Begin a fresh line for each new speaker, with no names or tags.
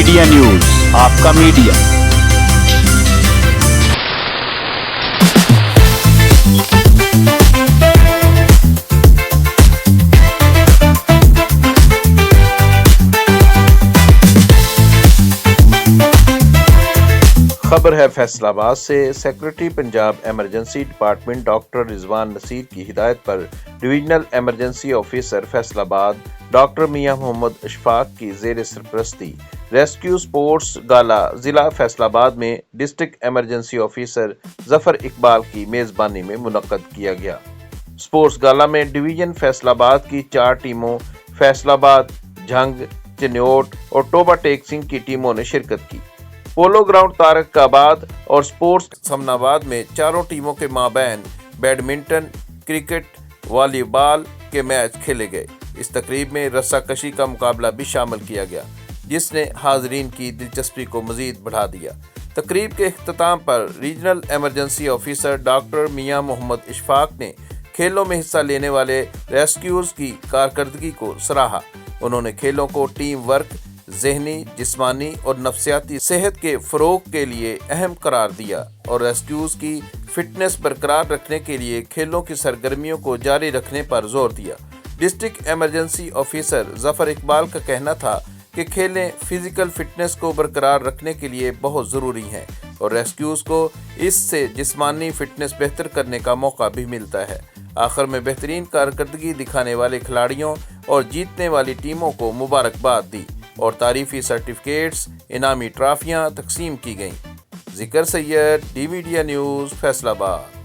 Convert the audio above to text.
Media news, आपका media.
खबर है फैसलाबाद से। Secretary Punjab emergency department doctor Rizwan Naseer की हिदायत पर divisional emergency officer Faisalabad doctor Mian Mohammad Ishfaq की ज़ेर सरपरस्ती रेस्क्यू स्पोर्ट्स गाला जिला फैसलाबाद में district emergency officer Zafar Iqbal की मेज़बानी में मुनक्कद किया गया। स्पोर्ट्स गाला में डिवीजन फैसलाबाद की 4 टीमों फैसलाबाद, झंग, चिन्योट और टोबा टेक सिंह की टीमों ने शिरकत की। पोलो ग्राउंड तारकाबाद और स्पोर्ट्स समनाबाद में चारों टीमों के माबैन बैडमिंटन, क्रिकेट, वॉलीबॉल के मैच खेले गए। इस तकरीब में रस्साकशी का मुकाबला भी शामिल किया गया, जिसने हाजरीन की दिलचस्पी को मजीद बढ़ा दिया। तकरीब के इख्तिताम पर regional emergency officer doctor Mian Mohammad Ishfaq ने खेलों में हिस्सा लेने वाले रेस्क्यूअर्स की कारकर्दगी को सराहा। उन्होंने खेलों को टीम वर्क, ज़हनी, जिस्मानी और नफ्सियाती सेहत के फ़रोग के लिए अहम करार दिया और रेस्क्यूज़ की फिटनेस बरकरार रखने के लिए खेलों की सरगर्मियों को जारी रखने पर जोर दिया। District emergency officer Zafar Iqbal का कहना था कि खेलें फिजिकल फिटनेस को बरकरार रखने के लिए बहुत ज़रूरी हैं और रेस्क्यूज़ को इससे जिस्मानी फिटनेस बेहतर करने का मौका भी मिलता है। आखिर में बेहतरीन कारकर्दगी दिखाने वाले खिलाड़ियों और जीतने वाली टीमों को मुबारकबाद दी और तारीफी सर्टिफिकेट्स, इनामी ट्रॉफियां तकसीम की गईं। ज़िक्र Syed, D media news, Faisalabad.